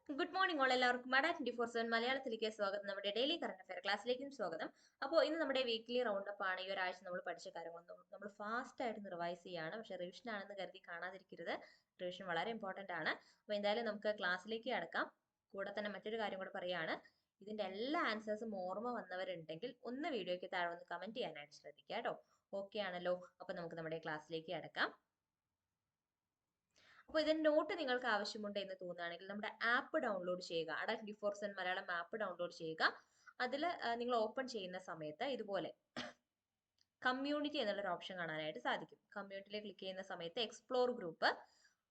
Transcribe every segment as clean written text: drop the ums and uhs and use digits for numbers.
Good morning all എല്ലാവർക്കും മഡ 24/7 മലയാളത്തിലേക്ക് സ്വാഗതം. നമ്മുടെ ഡെയിലി കറണ്ട് അഫയർ ക്ലാസ്സിലേക്കും സ്വാഗതം. അപ്പോൾ ഇന്ന് നമ്മുടെ വീക്ക്ലി റൗണ്ട് അപ്പ് ആണ്. ഈ ഒരാഴ്ച നമ്മൾ പഠിച്ച കാര്യങ്ങളൊന്നും നമ്മൾ ഫാസ്റ്റ് ആയിട്ട് റിവൈസ് ചെയ്യാണ്. പക്ഷേ റിവിഷൻ ആണെന്ന് കരുതി കാണാതിരിക്കരുത്. റിവിഷൻ വളരെ ഇമ്പോർട്ടന്റ് ആണ്. അപ്പോൾ എന്തായാലും നമുക്ക് ക്ലാസ്സിലേക്ക് കടക്കാം. കൂടെ തന്നെ മറ്റൊരു കാര്യം കൂടെ പറയുകയാണ്. ഇതിന്റെ എല്ലാ ആൻസേഴ്സും ഓർമ്മ വന്നവരുണ്ടെങ്കിൽ ഒന്ന് വീഡിയോയ്ക്ക് താഴെ ഒന്ന് കമന്റ് ചെയ്യാനായിട്ട് ശ്രദ്ധിക്കുക കേട്ടോ. ഓക്കെ ആണല്ലോ. അപ്പോൾ നമുക്ക് നമ്മുടെ ക്ലാസ്സിലേക്ക് കടക്കാം. അപ്പോൾ ഇതിന്റെ നോട്ട് നിങ്ങൾക്ക് ആവശ്യമുണ്ട് എന്ന് തോന്നുകയാണെങ്കിൽ നമ്മുടെ ആപ്പ് ഡൗൺലോഡ് ചെയ്യുക. അട 24/7 മലയാളം ആപ്പ് ഡൗൺലോഡ് ചെയ്യുക. അതിൽ നിങ്ങൾ ഓപ്പൺ ചെയ്യുന്ന സമയത്ത് ഇതുപോലെ കമ്മ്യൂണിറ്റി എന്നുള്ളൊരു ഓപ്ഷൻ കാണാനായിട്ട് സാധിക്കും. കമ്മ്യൂണിറ്റിയിൽ ക്ലിക്ക് ചെയ്യുന്ന സമയത്ത് എക്സ്പ്ലോർ ഗ്രൂപ്പ്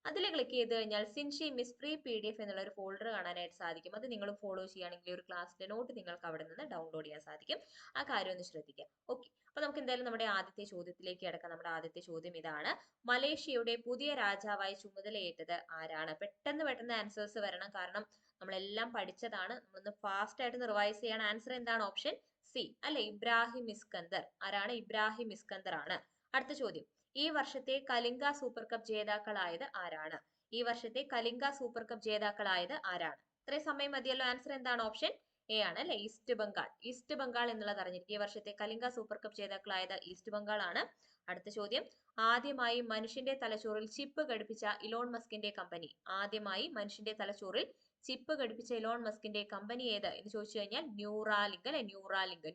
അതിൽ ക്ലിക്ക് ചെയ്ത് കഴിഞ്ഞാൽ സിൻഷി മിസ് ഫ്രീ PDF എന്നുള്ള ഒരു ഫോൾഡർ കാണാനായിട്ട് സാധിക്കും. അത് നിങ്ങൾ ഫോളോ ചെയ്യുകയാണെങ്കിൽ ഒരു ക്ലാസ്സിന്റെ നോട്ട് നിങ്ങൾക്ക് അവിടെ നിന്ന് ഡൗൺലോഡ് ചെയ്യാൻ സാധിക്കും. ആ കാര്യം ഒന്ന് ശ്രദ്ധിക്കുക. ഓക്കെ, അപ്പൊ നമുക്ക് എന്തായാലും നമ്മുടെ ആദ്യത്തെ ചോദ്യത്തിലേക്ക് കിടക്കാം. നമ്മുടെ ആദ്യത്തെ ചോദ്യം ഇതാണ്: മലേഷ്യയുടെ പുതിയ രാജാവായി ചുമതലയേറ്റത് ആരാണ്? പെട്ടെന്ന് ആൻസേഴ്സ് വരണം, കാരണം നമ്മളെല്ലാം പഠിച്ചതാണ്. നമ്മളൊന്ന് ഫാസ്റ്റ് ആയിട്ട് റിവൈസ് ചെയ്യണം. ആൻസർ എന്താണ്? ഓപ്ഷൻ സി അല്ലെ, ഇബ്രാഹിം ഇസ്കന്ദർ. ആരാണ്? ഇബ്രാഹിം ഇസ്കന്ദർ ആണ്. അടുത്ത ചോദ്യം: ഈ വർഷത്തെ കലിംഗ സൂപ്പർ കപ്പ് ജേതാക്കളായത് ആരാണ്? ഈ വർഷത്തെ കലിംഗ സൂപ്പർ കപ്പ് ജേതാക്കളായത് ആരാണ്? ഇത്രയും സമയം മതിയല്ലോ. ആൻസർ എന്താണ്? ഓപ്ഷൻ എ ആണ് അല്ലെ, ഈസ്റ്റ് ബംഗാൾ. ഈസ്റ്റ് ബംഗാൾ എന്നുള്ളത് അറിഞ്ഞിരിക്കും. ഈ വർഷത്തെ കലിംഗ സൂപ്പർ കപ്പ് ജേതാക്കളായത് ഈസ്റ്റ് ബംഗാൾ ആണ്. അടുത്ത ചോദ്യം: ആദ്യമായി മനുഷ്യന്റെ തലച്ചോറിൽ ചിപ്പ് ഘടിപ്പിച്ച ഇലോൺ മസ്കിന്റെ കമ്പനി. ആദ്യമായി മനുഷ്യന്റെ തലച്ചോറിൽ ചിപ്പ് ഘടിപ്പിച്ച ഇലോൺ മസ്കിന്റെ കമ്പനി ഏത് എന്ന് ചോദിച്ചു കഴിഞ്ഞാൽ ന്യൂറാലിങ്ക് അല്ലെ,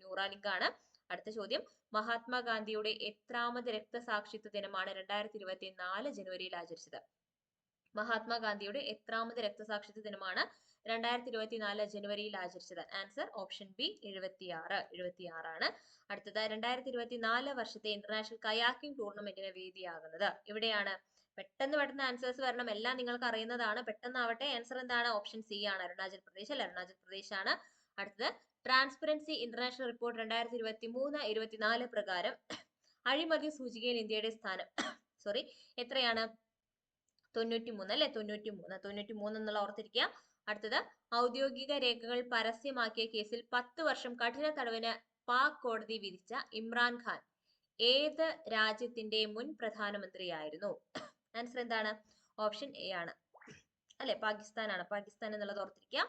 ന്യൂറാലിങ്ക് ആണ്. അടുത്ത ചോദ്യം: മഹാത്മാഗാന്ധിയുടെ എത്രാമത് രക്തസാക്ഷിത്വ ദിനമാണ് 2024 ജനുവരിയിൽ ആചരിച്ചത്? മഹാത്മാഗാന്ധിയുടെ എത്രാമത് രക്തസാക്ഷിത്വ ദിനമാണ് 2024 ജനുവരിയിൽ ആചരിച്ചത്? ആൻസർ ഓപ്ഷൻ ബി 76 ആണ്. അടുത്തത്: 2024 വർഷത്തെ ഇന്റർനാഷണൽ കയാക്കിംഗ് ടൂർണമെന്റിന് വേദിയാകുന്നത് എവിടെയാണ്? പെട്ടെന്ന് ആൻസേഴ്സ് വരണം. എല്ലാം നിങ്ങൾക്ക് അറിയുന്നതാണ്. പെട്ടെന്നാവട്ടെ. ആൻസർ എന്താണ്? ഓപ്ഷൻ സി ആണ്, അരുണാചൽ പ്രദേശ് അല്ലെ, അരുണാചൽ പ്രദേശ് ആണ്. അടുത്തത്: ട്രാൻസ്പെറൻസി ഇന്റർനാഷണൽ റിപ്പോർട്ട് 2023-24 പ്രകാരം അഴിമതി സൂചികയിൽ ഇന്ത്യയുടെ സ്ഥാനം എത്രയാണ്? 93 അല്ലെ, 93 എന്നുള്ള ഓർത്തിരിക്കുക. അടുത്തത്: ഔദ്യോഗിക രേഖകൾ പരസ്യമാക്കിയ കേസിൽ 10 വർഷം കഠിന തടവിന് പാക് കോടതി വിധിച്ച ഇമ്രാൻഖാൻ ഏത് രാജ്യത്തിന്റെ മുൻ പ്രധാനമന്ത്രിയായിരുന്നു? ആൻസർ എന്താണ്? ഓപ്ഷൻ എ ആണ് അല്ലെ, പാകിസ്ഥാനാണ്. പാകിസ്ഥാൻ എന്നുള്ളത് ഓർത്തിരിക്കുക.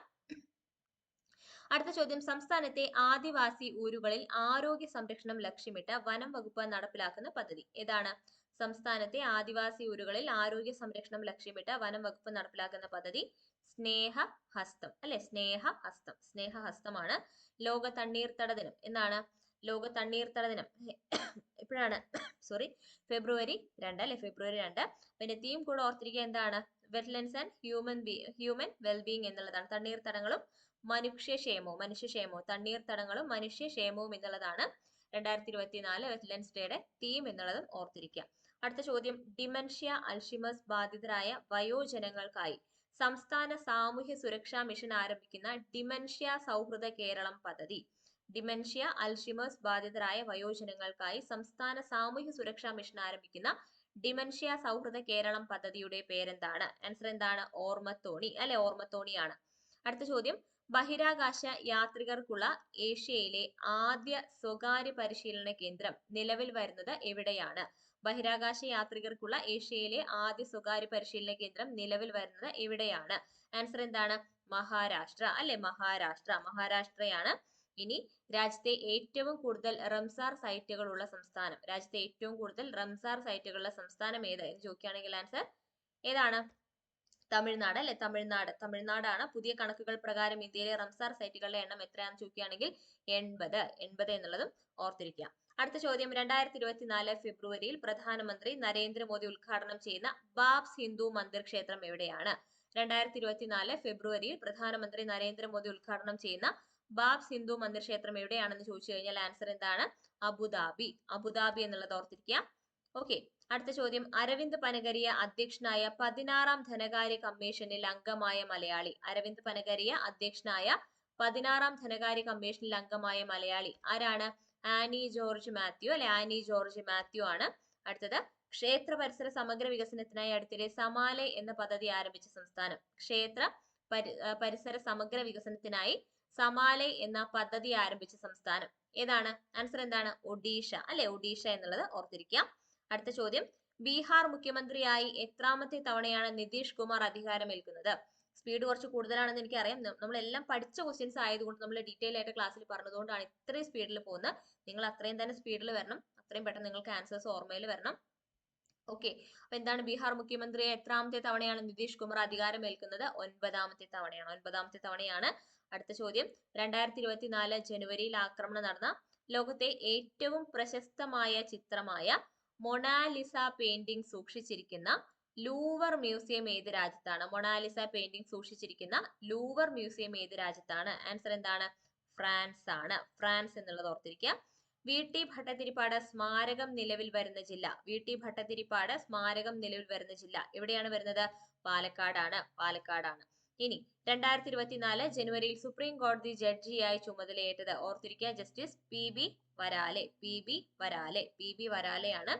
അടുത്ത ചോദ്യം: സംസ്ഥാനത്തെ ആദിവാസി ഊരുകളിൽ ആരോഗ്യ സംരക്ഷണം ലക്ഷ്യമിട്ട് വനം വകുപ്പ് നടപ്പിലാക്കുന്ന പദ്ധതി ഏതാണ്? സംസ്ഥാനത്തെ ആദിവാസി ഊരുകളിൽ ആരോഗ്യ സംരക്ഷണം ലക്ഷ്യമിട്ട് വനം വകുപ്പ് നടപ്പിലാക്കുന്ന പദ്ധതി സ്നേഹഹസ്തം അല്ലെ, സ്നേഹഹസ്തമാണ്. ലോക തണ്ണീർത്തട ദിനം എന്നാണ്? ലോക തണ്ണീർത്തട ദിനം എപ്പോഴാണ്? ഫെബ്രുവരി 2 അല്ലെ, ഫെബ്രുവരി 2. പിന്നെ തീം കൂടെ ഓർത്തിരിക്കുക. എന്താണ്? വെറ്റ്ലൻഡ്സ് ആൻഡ് ഹ്യൂമൻ വെൽബീങ് എന്നുള്ളതാണ്. തണ്ണീർത്തടങ്ങളും മനുഷ്യക്ഷേമവും തണ്ണീർത്തടങ്ങളും മനുഷ്യക്ഷേമവും എന്നുള്ളതാണ് 2024 വെറ്റ്ലൻഡ്സ് ഡേയുടെ തീം എന്നുള്ളതും ഓർത്തിരിക്കുക. അടുത്ത ചോദ്യം: ഡിമെൻഷ്യ അൽഷിമേഴ്സ് ബാധിതരായ വയോജനങ്ങൾക്കായി സംസ്ഥാന സാമൂഹ്യ സുരക്ഷാ മിഷൻ ആരംഭിക്കുന്ന ഡിമെൻഷ്യ സൗഹൃദ കേരളം പദ്ധതി. ഡിമെൻഷ്യ അൽഷിമേഴ്സ് ബാധിതരായ വയോജനങ്ങൾക്കായി സംസ്ഥാന സാമൂഹ്യ സുരക്ഷാ മിഷൻ ആരംഭിക്കുന്ന ഡിമെൻഷ്യ സൗഹൃദ കേരളം പദ്ധതിയുടെ പേരെന്താണ്? ആൻസർ എന്താണ്? ഓർമ്മത്തോണി അല്ലെ, ഓർമ്മത്തോണിയാണ്. അടുത്ത ചോദ്യം: ബഹിരാകാശ യാത്രികർക്കുള്ള ഏഷ്യയിലെ ആദ്യ സ്വകാര്യ പരിശീലന കേന്ദ്രം നിലവിൽ വരുന്നത് എവിടെയാണ്? ബഹിരാകാശ യാത്രികർക്കുള്ള ഏഷ്യയിലെ ആദ്യ സ്വകാര്യ പരിശീലന കേന്ദ്രം നിലവിൽ വരുന്നത് എവിടെയാണ്? ആൻസർ എന്താണ്? മഹാരാഷ്ട്ര അല്ലെ, മഹാരാഷ്ട്രയാണ്. ഇനി രാജ്യത്തെ ഏറ്റവും കൂടുതൽ റംസാർ സൈറ്റുകൾ ഉള്ള സംസ്ഥാനം ഏത് എന്ന് ചോദിക്കുകയാണെങ്കിൽ ആൻസർ ഏതാണ്? തമിഴ്നാട് അല്ലെ, തമിഴ്നാടാണ്. പുതിയ കണക്കുകൾ പ്രകാരം ഇന്ത്യയിലെ റംസാർ സൈറ്റുകളുടെ എണ്ണം എത്രയാണെന്ന് ചോദിക്കുകയാണെങ്കിൽ 80 എന്നുള്ളതും ഓർത്തിരിക്കുക. അടുത്ത ചോദ്യം: 2024 ഫെബ്രുവരിയിൽ പ്രധാനമന്ത്രി നരേന്ദ്രമോദി ഉദ്ഘാടനം ചെയ്യുന്ന ബാബ്സ് ഹിന്ദു മന്ദിർ ക്ഷേത്രം എവിടെയാണ്? 2024 ഫെബ്രുവരിയിൽ പ്രധാനമന്ത്രി നരേന്ദ്രമോദി ഉദ്ഘാടനം ചെയ്യുന്ന ബാബ്സ് ഹിന്ദു മന്ദിർ ക്ഷേത്രം എവിടെയാണെന്ന് ചോദിച്ചു കഴിഞ്ഞാൽ ആൻസർ എന്താണ്? അബുദാബി എന്നുള്ളത് ഓർത്തിരിക്കുക. ഓക്കെ, അടുത്ത ചോദ്യം: അരവിന്ദ് പനഗരിയ അധ്യക്ഷനായ 16ാം ധനകാര്യ കമ്മീഷനിൽ അംഗമായ മലയാളി. അരവിന്ദ് പനഗരിയ അധ്യക്ഷനായ 16ാം ധനകാര്യ കമ്മീഷനിൽ അംഗമായ മലയാളി ആരാണ്? ആനി ജോർജ് മാത്യു ആണ്. അടുത്തത്: ക്ഷേത്ര പരിസര സമഗ്ര വികസനത്തിനായി അടുത്തിടെ സമാലെ എന്ന പദ്ധതി ആരംഭിച്ച സംസ്ഥാനം. ക്ഷേത്ര പരിസര സമഗ്ര വികസനത്തിനായി സമാലെ എന്ന പദ്ധതി ആരംഭിച്ച സംസ്ഥാനം ഏതാണ്? ആൻസർ എന്താണ്? ഒഡീഷ അല്ലെ, ഒഡീഷ എന്നുള്ളത് ഓർത്തിരിക്കുക. അടുത്ത ചോദ്യം: ബീഹാർ മുഖ്യമന്ത്രിയായി എത്രാമത്തെ തവണയാണ് നിതീഷ് കുമാർ അധികാരമേൽക്കുന്നത്? സ്പീഡ് കുറച്ച് കൂടുതലാണെന്ന് എനിക്കറിയാം. നമ്മളെല്ലാം പഠിച്ച ക്വസ്റ്റ്യൻസ് ആയതുകൊണ്ട് നമ്മൾ ഡീറ്റെയിൽ ആയിട്ട് ക്ലാസ്സിൽ പറഞ്ഞതുകൊണ്ടാണ് ഇത്രയും സ്പീഡിൽ പോകുന്നത്. നിങ്ങൾ അത്രയും തന്നെ സ്പീഡിൽ വരണം, അത്രയും പെട്ടെന്ന് നിങ്ങൾക്ക് ആൻസേഴ്സ് ഓർമ്മയിൽ വരണം. ഓക്കെ, അപ്പൊ എന്താണ് ബീഹാർ മുഖ്യമന്ത്രിയെ എത്രാമത്തെ തവണയാണ് നിതീഷ് കുമാർ അധികാരമേൽക്കുന്നത്? 9ാമത്തെ തവണയാണ്. 9ാമത്തെ തവണയാണ്. അടുത്ത ചോദ്യം, 2024 ജനുവരിയിൽ ആക്രമണം നടന്ന ലോകത്തെ ഏറ്റവും പ്രശസ്തമായ ചിത്രമായ മൊണാലിസ പെയിന്റിംഗ് സൂക്ഷിച്ചിരിക്കുന്ന ലൂവർ മ്യൂസിയം ഏത് രാജ്യത്താണ്? മൊണാലിസ പെയിന്റിംഗ് സൂക്ഷിച്ചിരിക്കുന്ന ലൂവർ മ്യൂസിയം ഏത് രാജ്യത്താണ്? ആൻസർ എന്താണ്? ഫ്രാൻസ് ആണ്. ഫ്രാൻസ് എന്നുള്ളത് ഓർത്തിരിക്കുക. വി.ടി. ഭട്ടതിരിപ്പാട് സ്മാരകം നിലവിൽ വരുന്ന ജില്ല. വി.ടി. ഭട്ടതിരിപ്പാട് സ്മാരകം നിലവിൽ വരുന്ന ജില്ല എവിടെയാണ് വരുന്നത്? പാലക്കാടാണ്. പാലക്കാടാണ്. ഇനി 2024 ജനുവരിയിൽ സുപ്രീം കോടതി ജഡ്ജിയായി ചുമതലയേറ്റത്? ഓർത്തിരിക്കുക, ജസ്റ്റിസ് പി.ബി. വരാലെ. പി.ബി. വരാലെ. പി.ബി. വരാലെയാണ്.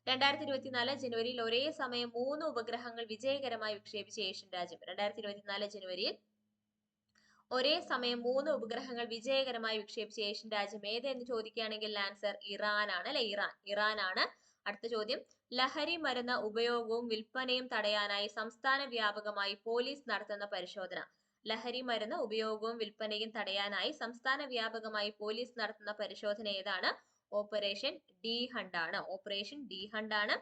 2024 ജനുവരിയിൽ ഒരേ സമയം 3 ഉപഗ്രഹങ്ങൾ വിജയകരമായി വിക്ഷേപിച്ച ഏഷ്യൻ രാജ്യം. 2024 ജനുവരിയിൽ ഒരേ സമയം 3 ഉപഗ്രഹങ്ങൾ വിജയകരമായി വിക്ഷേപിച്ച ഏഷ്യൻ രാജ്യം ഏത് എന്ന് ചോദിക്കുകയാണെങ്കിൽ ആൻസർ ഇറാൻ ആണ്, അല്ലെ? ഇറാൻ ആണ്. അടുത്ത ചോദ്യം, ലഹരി മരുന്ന് ഉപയോഗവും വിൽപ്പനയും തടയാനായി സംസ്ഥാന വ്യാപകമായി പോലീസ് നടത്തുന്ന പരിശോധന. ലഹരി മരുന്ന് ഉപയോഗവും വിൽപ്പനയും തടയാനായി സംസ്ഥാന വ്യാപകമായി പോലീസ് നടത്തുന്ന പരിശോധന ഏതാണ്? ഓപ്പറേഷൻ ഡി ഹണ്ട് ആണ്. ഓപ്പറേഷൻ ഡി ഹണ്ട് ആണ്.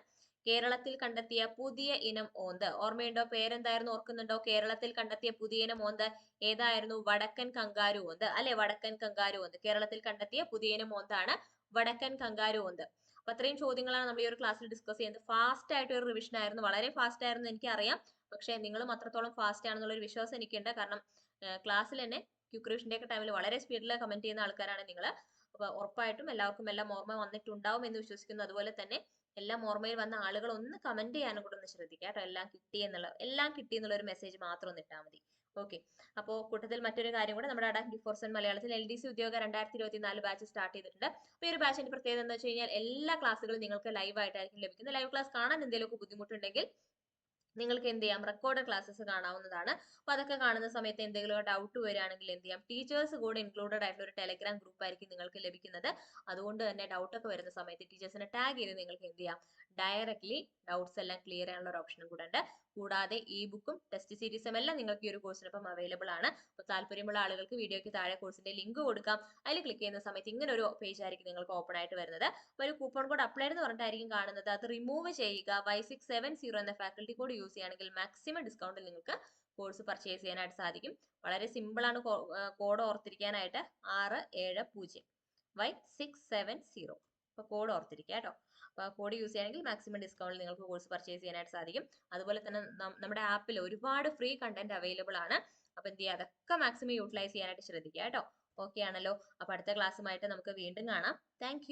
കേരളത്തിൽ കണ്ടെത്തിയ പുതിയ ഇനം ഓന്ത് ഓർമ്മയുണ്ടോ? പേരെന്തായിരുന്നു? ഓർക്കുന്നുണ്ടോ? കേരളത്തിൽ കണ്ടെത്തിയ പുതിയ ഇനം ഓന്ത് ഏതായിരുന്നു? വടക്കൻ കങ്കാരു ഓന്ത്, അല്ലെ? വടക്കൻ കങ്കാരു ഓന്ത്. കേരളത്തിൽ കണ്ടെത്തിയ പുതിയ ഇനം ഓന്താണ് വടക്കൻ കങ്കാരു ഓന്ത്. അപ്പൊ അത്രയും ചോദ്യങ്ങളാണ് നമ്മൾ ഈ ഒരു ക്ലാസ്സിൽ ഡിസ്കസ് ചെയ്യുന്നത്. ഫാസ്റ്റ് ആയിട്ട് ഒരു റിവിഷൻ ആയിരുന്നു, വളരെ ഫാസ്റ്റ് ആയിരുന്നു എനിക്കറിയാം. പക്ഷെ നിങ്ങളും അത്രത്തോളം ഫാസ്റ്റ് ആണെന്നുള്ള ഒരു വിശ്വാസം എനിക്കുണ്ട്. കാരണം ക്ലാസ്സിൽ തന്നെ ക്വിക്ക് റിവിഷന്റെ ഒക്കെ ടൈമിൽ വളരെ സ്പീഡിൽ കമന്റ് ചെയ്യുന്ന ആൾക്കാരാണ് നിങ്ങൾ. അപ്പൊ ഉറപ്പായിട്ടും എല്ലാവർക്കും എല്ലാം ഓർമ്മ വന്നിട്ടുണ്ടാവും എന്ന് വിശ്വസിക്കുന്നു. അതുപോലെ തന്നെ എല്ലാം ഓർമ്മയിൽ വന്ന ആളുകൾ ഒന്ന് കമന്റ് ചെയ്യാനും കൂടെ ഒന്ന് ശ്രദ്ധിക്കുക കേട്ടോ. എല്ലാം കിട്ടി എന്നുള്ള ഒരു മെസ്സേജ് മാത്രം ഒന്ന് ഇട്ടാൽ മതി. ഓക്കെ, അപ്പോൾ കൂട്ടത്തിൽ മറ്റൊരു കാര്യം കൂടെ, നമ്മുടെ അഡാ ഡിഫോർസൻ മലയാളത്തിൽ LDC ഉദ്യോഗ 2024 ബാച്ച് സ്റ്റാർട്ട് ചെയ്തിട്ടുണ്ട്. അപ്പോൾ ഈ ഒരു ബാച്ചിന്റെ പ്രത്യേകത എന്ന് വെച്ച് കഴിഞ്ഞാൽ എല്ലാ ക്ലാസ്സുകളും നിങ്ങൾക്ക് ലൈവ് ആയിട്ടായിരിക്കും ലഭിക്കുന്നത്. ലൈവ് ക്ലാസ് കാണാൻ എന്തെങ്കിലുമൊക്കെ ബുദ്ധിമുട്ടുണ്ടെങ്കിൽ നിങ്ങൾക്ക് എന്ത് ചെയ്യാം? റെക്കോർഡ് ക്ലാസ്സസ് കാണാവുന്നതാണ്. അപ്പൊ അതൊക്കെ കാണുന്ന സമയത്ത് എന്തെങ്കിലും ഡൗട്ട് വരികയാണെങ്കിൽ എന്ത് ചെയ്യാം? ടീച്ചേഴ്സ് കൂടെ ഇൻക്ലൂഡഡ് ആയിട്ടുള്ള ഒരു ടെലഗ്രാം ഗ്രൂപ്പ് ആയിരിക്കും നിങ്ങൾക്ക് ലഭിക്കുന്നത്. അതുകൊണ്ട് തന്നെ ഡൗട്ട് ഒക്കെ വരുന്ന സമയത്ത് ടീച്ചേഴ്സിനെ ടാഗ് ചെയ്ത് നിങ്ങൾക്ക് എന്ത് ചെയ്യാം? ഡയറക്ട്ലി ഡൗട്ട്സ് എല്ലാം ക്ലിയർ ചെയ്യാനുള്ള ഒരു ഓപ്ഷനും കൂടെ ഉണ്ട്. കൂടാതെ ഇ ബുക്കും ടെസ്റ്റ് സീരീസും എല്ലാം നിങ്ങൾക്ക് ഈ ഒരു കോഴ്സിനൊപ്പം അവൈലബിൾ ആണ്. അപ്പോൾ താല്പര്യമുള്ള ആളുകൾക്ക് വീഡിയോയ്ക്ക് താഴെ കോഴ്സിന്റെ ലിങ്ക് കൊടുക്കാം. അതിൽ ക്ലിക്ക് ചെയ്യുന്ന സമയത്ത് ഇങ്ങനെ ഒരു പേജ് ആയിരിക്കും നിങ്ങൾക്ക് ഓപ്പൺ ആയിട്ട് വരുന്നത്. അപ്പോൾ ഒരു കൂപ്പൺ കോഡ് അപ്ലൈ എന്ന് പറഞ്ഞിട്ടായിരിക്കും കാണുന്നത്. അത് റിമൂവ് ചെയ്യുക. Y670 എന്ന ഫാക്കൽറ്റി കോഡ് യൂസ് ചെയ്യുകയാണെങ്കിൽ മാക്സിമം ഡിസ്കൗണ്ടിൽ നിങ്ങൾക്ക് കോഴ്സ് പർച്ചേസ് ചെയ്യാനായിട്ട് സാധിക്കും. വളരെ സിമ്പിൾ ആണ് കോഡ് ഓർത്തിരിക്കാനായിട്ട്. 670 Y670. അപ്പോൾ കോഡ് ഓർത്തിരിക്കുക കേട്ടോ. അപ്പോൾ കോഡ് യൂസ് ചെയ്യുകയാണെങ്കിൽ മാക്സിമം ഡിസ്കൗണ്ടിൽ നിങ്ങൾക്ക് കോഴ്സ് പർച്ചേസ് ചെയ്യാനായിട്ട് സാധിക്കും. അതുപോലെ തന്നെ നമ്മുടെ ആപ്പിൽ ഒരുപാട് ഫ്രീ കണ്ടന്റ് അവൈലബിൾ ആണ്. അപ്പോൾ എന്ത് ചെയ്യുക? അതൊക്കെ മാക്സിമം യൂട്ടിലൈസ് ചെയ്യാനായിട്ട് ശ്രദ്ധിക്കുക കേട്ടോ. ഓക്കെ ആണല്ലോ? അപ്പോൾ അടുത്ത ക്ലാസ്സുമായിട്ട് നമുക്ക് വീണ്ടും കാണാം. താങ്ക്